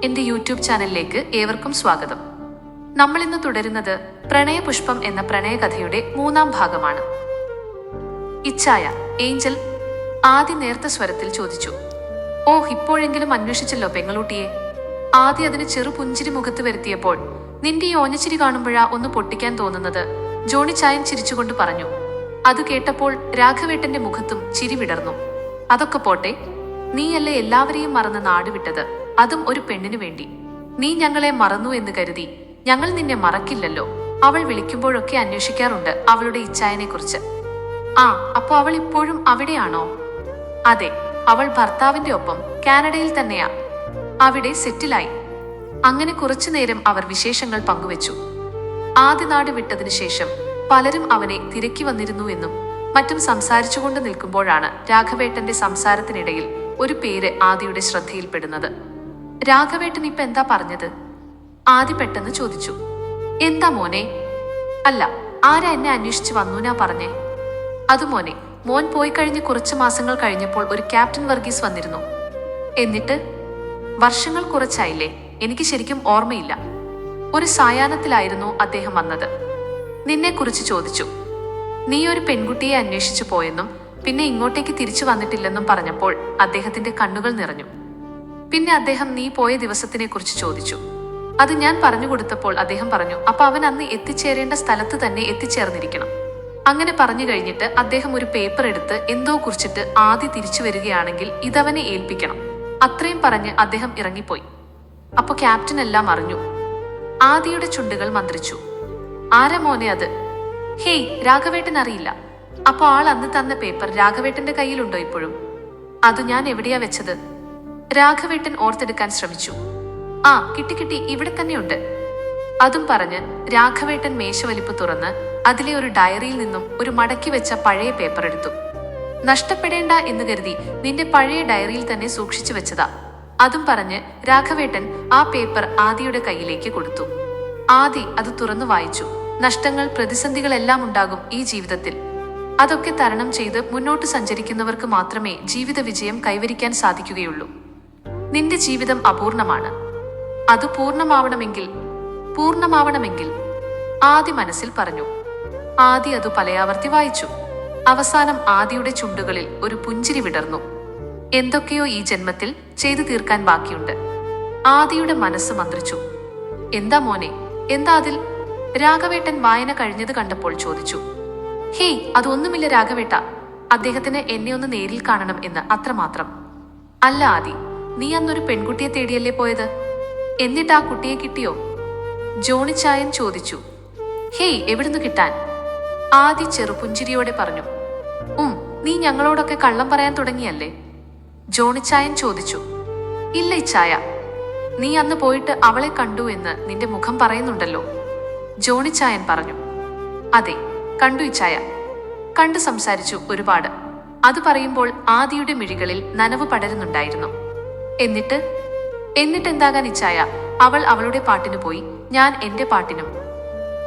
എന്റെ യൂട്യൂബ് ചാനലിലേക്ക് ഏവർക്കും സ്വാഗതം. നമ്മൾ ഇന്ന് തുടരുന്നത് പ്രണയപുഷ്പം എന്ന പ്രണയകഥയുടെ 3-ാം ഭാഗമാണ്. ഇച്ഛായ, ഏഞ്ചൽ ആദി നേർത്ത സ്വരത്തിൽ ചോദിച്ചു. ഓ, ഇപ്പോഴെങ്കിലും അന്വേഷിച്ചല്ലോ പെങ്ങളൂട്ടിയെ. ആദി അതിന് ചെറു പുഞ്ചിരി മുഖത്ത് വരുത്തിയപ്പോൾ, നിന്റെ ഈ ഓഞ്ഞച്ചിരി കാണുമ്പോഴാ ഒന്ന് പൊട്ടിക്കാൻ തോന്നുന്നത്, ജോണി ചായൻ ചിരിച്ചുകൊണ്ട് പറഞ്ഞു. അത് കേട്ടപ്പോൾ രാഘവേട്ടന്റെ മുഖത്തും ചിരി വിടർന്നു. അതൊക്കെ പോട്ടെ, നീയല്ലേ എല്ലാവരെയും മറന്ന് നാടുവിട്ടത്, അതും ഒരു പെണ്ണിനു വേണ്ടി. നീ ഞങ്ങളെ മറന്നു എന്ന് കരുതി ഞങ്ങൾ നിന്നെ മറക്കില്ലല്ലോ. അവൾ വിളിക്കുമ്പോഴൊക്കെ അന്വേഷിക്കാറുണ്ട് അവളുടെ ഇച്ഛായനെ കുറിച്ച്. ആ, അപ്പോ അവൾ ഇപ്പോഴും അവിടെയാണോ? അതെ, അവൾ ഭർത്താവിന്റെ ഒപ്പം കാനഡയിൽ തന്നെയാ. അവിടെ സെറ്റിലായി. അങ്ങനെ കുറച്ചുനേരം അവർ വിശേഷങ്ങൾ പങ്കുവച്ചു. ആദ്യ നാട് വിട്ടതിനു ശേഷം പലരും അവനെ തിരക്കി വന്നിരുന്നുവെന്നും മറ്റും സംസാരിച്ചുകൊണ്ട് നിൽക്കുമ്പോഴാണ് രാഘവേട്ടന്റെ സംസാരത്തിനിടയിൽ ഒരു പേര് ആദിയുടെ ശ്രദ്ധയിൽപ്പെടുന്നത്. രാഘവേട്ടൻ ഇപ്പൊ എന്താ പറഞ്ഞത്? ആദി പെട്ടെന്ന് ചോദിച്ചു. എന്താ മോനെ? അല്ല, ആരാ എന്നെ അന്വേഷിച്ച് വന്നൂനാ പറഞ്ഞേ? അത് മോനെ, മോൻ പോയി കഴിഞ്ഞ് കുറച്ചു മാസങ്ങൾ കഴിഞ്ഞപ്പോൾ ഒരു ക്യാപ്റ്റൻ വർഗീസ് വന്നിരുന്നു. എന്നിട്ട്? വർഷങ്ങൾ കുറച്ചായില്ലേ, എനിക്ക് ശരിക്കും ഓർമ്മയില്ല. ഒരു സായാഹ്നത്തിലായിരുന്നു അദ്ദേഹം വന്നത്. നിന്നെക്കുറിച്ച് ചോദിച്ചു. നീ ഒരു പെൺകുട്ടിയെ അന്വേഷിച്ചു പോയെന്നും പിന്നെ ഇങ്ങോട്ടേക്ക് തിരിച്ചു വന്നിട്ടില്ലെന്നും പറഞ്ഞപ്പോൾ അദ്ദേഹത്തിന്റെ കണ്ണുകൾ നിറഞ്ഞു. പിന്നെ അദ്ദേഹം നീ പോയ ദിവസത്തിനെ കുറിച്ച് ചോദിച്ചു. അത് ഞാൻ പറഞ്ഞു കൊടുത്തപ്പോൾ അദ്ദേഹം പറഞ്ഞു, അപ്പൊ അവൻ അന്ന് എത്തിച്ചേരേണ്ട സ്ഥലത്ത് തന്നെ എത്തിച്ചേർന്നിരിക്കണം. അങ്ങനെ പറഞ്ഞു കഴിഞ്ഞിട്ട് അദ്ദേഹം ഒരു പേപ്പർ എടുത്ത് എന്തോ കുറിച്ചിട്ട് ആദി തിരിച്ചു വരികയാണെങ്കിൽ ഇതവനെ ഏൽപ്പിക്കണം. അത്രയും പറഞ്ഞ് അദ്ദേഹം ഇറങ്ങിപ്പോയി. അപ്പൊ ക്യാപ്റ്റൻ എല്ലാം അറിഞ്ഞു. ആദിയുടെ ചുണ്ടുകൾ മന്ത്രിച്ചു. ആരാ മോനെ അത്? ഹേയ്, രാഘവേട്ടൻ അറിയില്ല. അപ്പൊ ആൾ അന്ന് തന്ന പേപ്പർ രാഘവേട്ടന്റെ കയ്യിലുണ്ടോ ഇപ്പോഴും? അത് ഞാൻ എവിടെയാ വെച്ചത്? രാഘവേട്ടൻ ഓർത്തെടുക്കാൻ ശ്രമിച്ചു. ആ, കിട്ടി, ഇവിടെ തന്നെയുണ്ട്. അതും പറഞ്ഞ് രാഘവേട്ടൻ മേശവലിപ്പ് തുറന്ന് അതിലെ ഒരു ഡയറിയിൽ നിന്നും ഒരു മടക്കി വെച്ച പഴയ പേപ്പർ എടുത്തു. നഷ്ടപ്പെടേണ്ട എന്ന് കരുതി നിന്റെ പഴയ ഡയറിയിൽ തന്നെ സൂക്ഷിച്ചു വെച്ചതാ. അതും പറഞ്ഞ് രാഘവേട്ടൻ ആ പേപ്പർ ആദിയുടെ കയ്യിലേക്ക് കൊടുത്തു. ആദി അത് തുറന്നു വായിച്ചു. നഷ്ടങ്ങൾ, പ്രതിസന്ധികളെല്ലാം ഉണ്ടാകും ഈ ജീവിതത്തിൽ. അതൊക്കെ തരണം ചെയ്ത് മുന്നോട്ട് സഞ്ചരിക്കുന്നവർക്ക് മാത്രമേ ജീവിത വിജയം കൈവരിക്കാൻ സാധിക്കുകയുള്ളൂ. നിന്റെ ജീവിതം അപൂർണമാണ്. അത് പൂർണ്ണമാവണമെങ്കിൽ ആദി മനസ്സിൽ പറഞ്ഞു. ആദി അത് പലയാവർത്തി വായിച്ചു. അവസാനം ആദിയുടെ ചുണ്ടുകളിൽ ഒരു പുഞ്ചിരി വിടർന്നു. എന്തൊക്കെയോ ഈ ജന്മത്തിൽ ചെയ്തു തീർക്കാൻ ബാക്കിയുണ്ട്. ആദിയുടെ മനസ്സ് മന്ത്രിച്ചു. എന്താ മോനെ, എന്താ അതിൽ? രാഘവേട്ടൻ വായന കഴിഞ്ഞത് കണ്ടപ്പോൾ ചോദിച്ചു. ഹേയ്, അതൊന്നുമില്ല രാഘവേട്ട. അദ്ദേഹത്തിന് എന്നെ ഒന്ന് നേരിൽ കാണണം എന്ന്, അത്രമാത്രം. അല്ല ആദി, നീ അന്നൊരു പെൺകുട്ടിയെ തേടിയല്ലേ പോയത്? എന്നിട്ട് ആ കുട്ടിയെ കിട്ടിയോ? ജോണി ചായൻ ചോദിച്ചു. ഹേയ്, എവിടുന്ന് കിട്ടാൻ? ആദി ചെറുപുഞ്ചിരിയോടെ പറഞ്ഞു. നീ ഞങ്ങളോടൊക്കെ കള്ളം പറയാൻ തുടങ്ങിയല്ലേ? ജോണി ചായൻ ചോദിച്ചു. ഇല്ല ഇച്ഛായ, നീ അന്ന് പോയിട്ട് അവളെ കണ്ടു എന്ന് നിന്റെ മുഖം പറയുന്നുണ്ടല്ലോ. ജോണി ചായൻ പറഞ്ഞു. അതെ, കണ്ടു ഇച്ഛായ. കണ്ടു സംസാരിച്ചു ഒരുപാട്. അത് പറയുമ്പോൾ ആദിയുടെ മിഴികളിൽ നനവ് പടരുന്നുണ്ടായിരുന്നു. എന്നിട്ട് എന്താകാൻ ഇച്ഛായ? അവൾ അവളുടെ പാട്ടിനു പോയി, ഞാൻ എന്റെ പാട്ടിനും.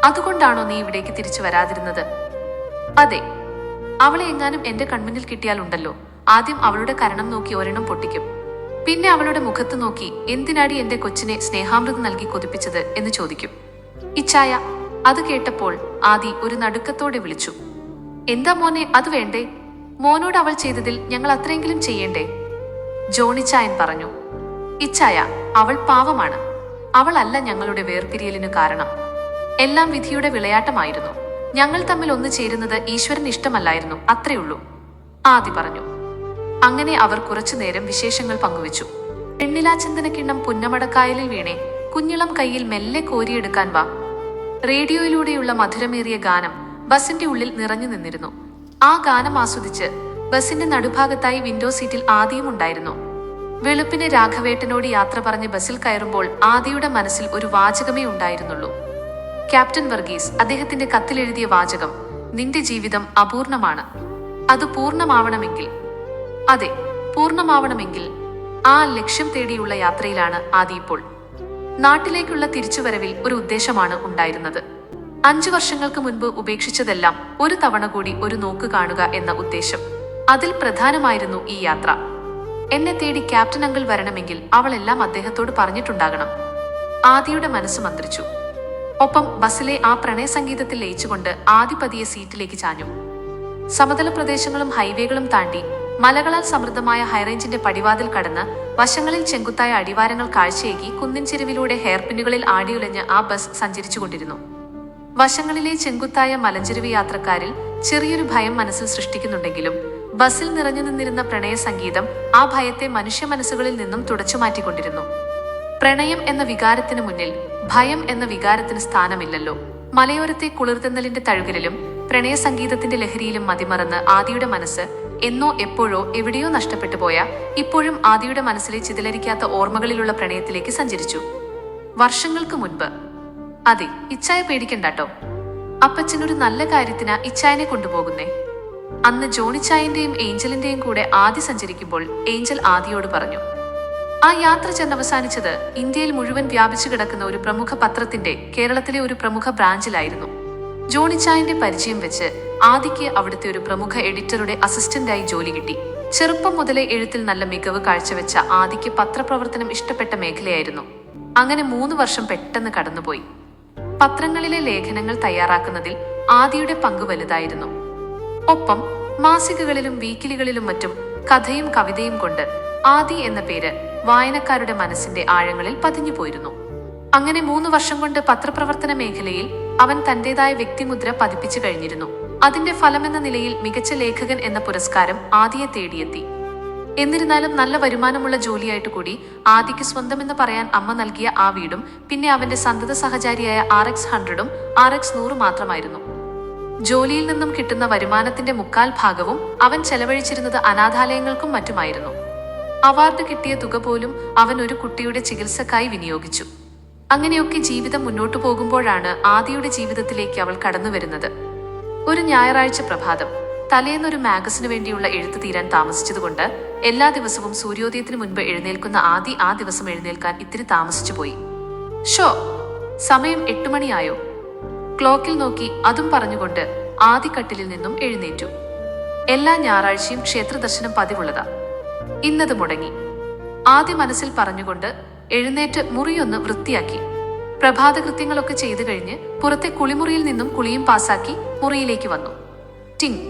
അതുകൊണ്ടാണോ നീ ഇവിടേക്ക് തിരിച്ചു വരാതിരുന്നത്? അതെ, അവളെ എങ്ങാനും എന്റെ കൺമുന്നിൽ കിട്ടിയാലുണ്ടല്ലോ, ആദ്യം അവളുടെ കരണം നോക്കി ഒരെണ്ണം പൊട്ടിക്കും. പിന്നെ അവളുടെ മുഖത്ത് നോക്കി, എന്തിനാടി എന്റെ കൊച്ചിനെ സ്നേഹാമൃതം നൽകി കൊതിപ്പിച്ചത് എന്ന് ചോദിക്കും. ഇച്ഛായ, അത് കേട്ടപ്പോൾ ആദി ഒരു നടുക്കത്തോടെ വിളിച്ചു. എന്താ മോനെ, അത് വേണ്ടേ? മോനോട് അവൾ ചെയ്തതിൽ ഞങ്ങൾ അത്രയെങ്കിലും ചെയ്യേണ്ടേ? ജോണി ചായൻ പറഞ്ഞു. ഇച്ഛായ, അവൾ പാവമാണ്. അവളല്ല ഞങ്ങളുടെ വേർപിരിയലിനു കാരണം. എല്ലാം വിധിയുടെ വിളയാട്ടമായിരുന്നു. ഞങ്ങൾ തമ്മിൽ ഒന്നു ചേരുന്നത് ഈശ്വരൻ ഇഷ്ടമല്ലായിരുന്നു, അത്രയുള്ളൂ, ആദി പറഞ്ഞു. അങ്ങനെ അവർ കുറച്ചുനേരം വിശേഷങ്ങൾ പങ്കുവച്ചു. പെണ്ണിലാചന്ദനക്കിണ്ണം പുന്നമടക്കായലിൽ വീണേ, കുഞ്ഞിളം കയ്യിൽ മെല്ലെ കോരിയെടുക്കാൻ വാ. റേഡിയോയിലൂടെയുള്ള മധുരമേറിയ ഗാനം ബസിന്റെ ഉള്ളിൽ നിറഞ്ഞു നിന്നിരുന്നു. ആ ഗാനം ആസ്വദിച്ച് ബസിന്റെ നടുഭാഗത്തായി വിൻഡോ സീറ്റിൽ ആദിയും ഉണ്ടായിരുന്നു. വെളുപ്പിന് രാഘവേട്ടനോട് യാത്ര പറഞ്ഞ് ബസിൽ കയറുമ്പോൾ ആദിയുടെ മനസ്സിൽ ഒരു വാചകമേ ഉണ്ടായിരുന്നുള്ളൂ. ക്യാപ്റ്റൻ വർഗീസ് അദ്ദേഹത്തിന്റെ കത്തിലെഴുതിയ വാചകം, നിന്റെ ജീവിതം അപൂർണമാണ്. അത് പൂർണ്ണമാവണമെങ്കിൽ, അതെ, പൂർണ്ണമാവണമെങ്കിൽ ആ ലക്ഷ്യം തേടിയുള്ള യാത്രയിലാണ് ആദി ഇപ്പോൾ. നാട്ടിലേക്കുള്ള തിരിച്ചുവരവിൽ ഒരു ഉദ്ദേശമാണ് ഉണ്ടായിരുന്നത്. 5 വർഷങ്ങൾക്ക് മുൻപ് ഉപേക്ഷിച്ചതെല്ലാം ഒരു തവണ കൂടി ഒരു നോക്ക് കാണുക എന്ന ഉദ്ദേശം. അതിൽ പ്രധാനമായിരുന്നു ഈ യാത്ര. എന്നെ തേടി ക്യാപ്റ്റൻ അങ്കിൾ വരണമെങ്കിൽ അവളെല്ലാം അദ്ദേഹത്തോട് പറഞ്ഞിട്ടുണ്ടാകണം. ആദിയുടെ മനസ്സ് മന്ത്രിച്ചു. ഒപ്പം ബസ്സിലെ ആ പ്രണയ സംഗീതത്തിൽ ലയിച്ചുകൊണ്ട് ആദി പതിയെ സീറ്റിലേക്ക് ചാഞ്ഞു. സമതല പ്രദേശങ്ങളും ഹൈവേകളും താണ്ടി മലകളാൽ സമൃദ്ധമായ ഹൈറേഞ്ചിന്റെ പടിവാതിൽ കടന്ന് വശങ്ങളിൽ ചെങ്കുത്തായ അടിവാരങ്ങൾ കാഴ്ചയേകി കുന്നിൻ ചെരുവിലൂടെ ഹെയർപിന്നുകളിൽ ആടിയുലഞ്ഞ് ആ ബസ് സഞ്ചരിച്ചുകൊണ്ടിരുന്നു. വശങ്ങളിലെ ചെങ്കുത്തായ മലഞ്ചെരുവ് യാത്രക്കാരിൽ ചെറിയൊരു ഭയം മനസ്സിൽ സൃഷ്ടിക്കുന്നുണ്ടെങ്കിലും ബസ്സിൽ നിറഞ്ഞു നിന്നിരുന്ന പ്രണയ സംഗീതം ആ ഭയത്തെ മനുഷ്യ മനസ്സുകളിൽ നിന്നും തുടച്ചുമാറ്റിക്കൊണ്ടിരുന്നു. പ്രണയം എന്ന വികാരത്തിന് മുന്നിൽ ഭയം എന്ന വികാരത്തിന് സ്ഥാനമില്ലല്ലോ. മലയോരത്തെ കുളിർതെന്നലിന്റെ തഴുകലിലും പ്രണയ സംഗീതത്തിന്റെ ലഹരിയിലും മതിമറന്ന് ആദിയുടെ മനസ്സ് എന്നോ എപ്പോഴോ എവിടെയോ നഷ്ടപ്പെട്ടു പോയ, ഇപ്പോഴും ആദിയുടെ മനസ്സിലെ ചിതലരിക്കാത്ത ഓർമ്മകളിലുള്ള പ്രണയത്തിലേക്ക് സഞ്ചരിച്ചു. വർഷങ്ങൾക്ക് മുൻപ്. അതെ, ഇച്ചായ പേടിക്കണ്ടാട്ടോ. അപ്പച്ചനൊരു നല്ല കാര്യത്തിനാ ഇച്ചായനെ കൊണ്ടുപോകുന്നേ. അന്ന് ജോണിച്ചായന്റെയും ഏഞ്ചലിന്റെയും കൂടെ ആദി സഞ്ചരിക്കുമ്പോൾ ഏഞ്ചൽ ആദിയോട് പറഞ്ഞു. ആ യാത്ര ചെന്നവസാനിച്ചത് ഇന്ത്യയിൽ മുഴുവൻ വ്യാപിച്ചു കിടക്കുന്ന ഒരു പ്രമുഖ പത്രത്തിന്റെ കേരളത്തിലെ ഒരു പ്രമുഖ ബ്രാഞ്ചിലായിരുന്നു. ജോണിച്ചായന്റെ പരിചയം വെച്ച് ആദിക്ക് അവിടുത്തെ ഒരു പ്രമുഖ എഡിറ്ററുടെ അസിസ്റ്റന്റായി ജോലി കിട്ടി. ചെറുപ്പം മുതലേ എഴുത്തിൽ നല്ല മികവ് കാഴ്ചവെച്ച ആദിക്ക് പത്രപ്രവർത്തനം ഇഷ്ടപ്പെട്ട മേഖലയായിരുന്നു. അങ്ങനെ 3 വർഷം പെട്ടെന്ന് കടന്നുപോയി. പത്രങ്ങളിലെ ലേഖനങ്ങൾ തയ്യാറാക്കുന്നതിൽ ആദിയുടെ പങ്ക് വലുതായിരുന്നു. ഒപ്പം മാസികകളിലും വീക്കിലികളിലും മറ്റും കഥയും കവിതയും കൊണ്ട് ആദി എന്ന പേര് വായനക്കാരുടെ മനസ്സിന്റെ ആഴങ്ങളിൽ പതിഞ്ഞുപോയിരുന്നു. അങ്ങനെ 3 വർഷം കൊണ്ട് പത്രപ്രവർത്തന മേഖലയിൽ അവൻ തന്റേതായ വ്യക്തിമുദ്ര പതിപ്പിച്ചു കഴിഞ്ഞിരുന്നു. അതിന്റെ ഫലമെന്ന നിലയിൽ മികച്ച ലേഖകൻ എന്ന പുരസ്കാരം ആദിയെ തേടിയെത്തി. എന്നിരുന്നാലും നല്ല വരുമാനമുള്ള ജോലിയായിട്ട് കൂടി ആദിക്ക് സ്വന്തമെന്ന് പറയാൻ അമ്മ നൽകിയ ആ വീടും പിന്നെ അവന്റെ സന്തത സഹചാരിയായ RX 100ഉം RX 100 മാത്രമായിരുന്നു. ജോലിയിൽ നിന്നും കിട്ടുന്ന വരുമാനത്തിന്റെ 3/4 ഭാഗവും അവൻ ചെലവഴിച്ചിരുന്നത് അനാഥാലയങ്ങൾക്കും മറ്റുമായിരുന്നു. അവാർഡ് കിട്ടിയ തുക പോലും അവൻ ഒരു കുട്ടിയുടെ ചികിത്സക്കായി വിനിയോഗിച്ചു. അങ്ങനെയൊക്കെ ജീവിതം മുന്നോട്ടു പോകുമ്പോഴാണ് ആദിയുടെ ജീവിതത്തിലേക്ക് അവൾ കടന്നു വരുന്നത്. ഒരു ഞായറാഴ്ച പ്രഭാതം. തലേന്നൊരു മാഗസിനു വേണ്ടിയുള്ള എഴുത്ത് തീരാൻ താമസിച്ചതുകൊണ്ട് എല്ലാ ദിവസവും സൂര്യോദയത്തിന് മുൻപ് എഴുന്നേൽക്കുന്ന ആദി ആ ദിവസം എഴുന്നേൽക്കാൻ ഇത്തിരി താമസിച്ചു പോയി. ഷോ, സമയം 8 മണിയായോ? ക്ലോക്കിൽ നോക്കി അതും പറഞ്ഞുകൊണ്ട് ആദി കട്ടിലിൽ നിന്നും എഴുന്നേറ്റു. എല്ലാ ഞായറാഴ്ചയും ക്ഷേത്ര ദർശനം പതിവുള്ളതാ. ഇന്നത് മുടങ്ങി. ആദി മനസ്സിൽ പറഞ്ഞുകൊണ്ട് എഴുന്നേറ്റ് മുറിയൊന്ന് വൃത്തിയാക്കി. പ്രഭാത കൃത്യങ്ങളൊക്കെ ചെയ്തു കഴിഞ്ഞ് പുറത്തെ കുളിമുറിയിൽ നിന്നും കുളിയും പാസാക്കി മുറിയിലേക്ക് വന്നു. ടിങ്.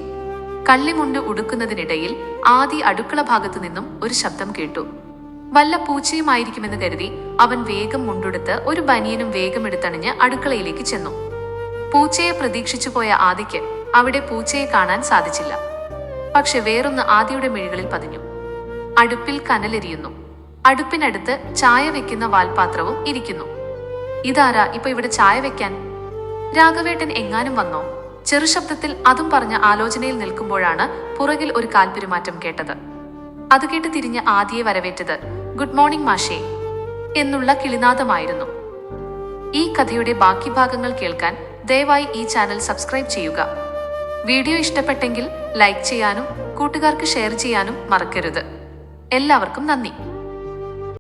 കള്ളിമുണ്ട് ഉടുക്കുന്നതിനിടയിൽ ആദി അടുക്കള ഭാഗത്തു നിന്നും ഒരു ശബ്ദം കേട്ടു. വല്ല പൂച്ചയുമായിരിക്കുമെന്ന് കരുതി അവൻ വേഗം മുണ്ടെടുത്ത് ഒരു ബനിയനും വേഗം എടുത്തണിഞ്ഞ് അടുക്കളയിലേക്ക് ചെന്നു. പൂച്ചയെ പ്രതീക്ഷിച്ചു പോയ ആദിക്ക് അവിടെ പൂച്ചയെ കാണാൻ സാധിച്ചില്ല. പക്ഷെ വേറൊന്ന് ആദിയുടെ മിഴികളിൽ പതിഞ്ഞു. അടുപ്പിൽ കനലെരിയുന്നു. അടുപ്പിനടുത്ത് ചായ വെക്കുന്ന വാൽപാത്രവും ഇരിക്കുന്നു. ഇതാരാ ഇപ്പൊ ഇവിടെ ചായ വെക്കാൻ? രാഘവേട്ടൻ എങ്ങാനും വന്നോ? ചെറുശബ്ദത്തിൽ അതും പറഞ്ഞ ആലോചനയിൽ നിൽക്കുമ്പോഴാണ് പുറകിൽ ഒരു കാൽപെരുമാറ്റം കേട്ടത്. അത് കേട്ട് തിരിഞ്ഞ് ആദിയെ വരവേറ്റത് ഗുഡ് മോർണിംഗ് മാഷേ എന്നുള്ള കിളിനാദമായിരുന്നു. ഈ കഥയുടെ ബാക്കി ഭാഗങ്ങൾ കേൾക്കാൻ ദയവായി ഈ ചാനൽ സബ്സ്ക്രൈബ് ചെയ്യുക. വീഡിയോ ഇഷ്ടപ്പെട്ടെങ്കിൽ ലൈക്ക് ചെയ്യാനും കൂട്ടുകാർക്ക് ഷെയർ ചെയ്യാനും മറക്കരുത്. എല്ലാവർക്കും നന്ദി.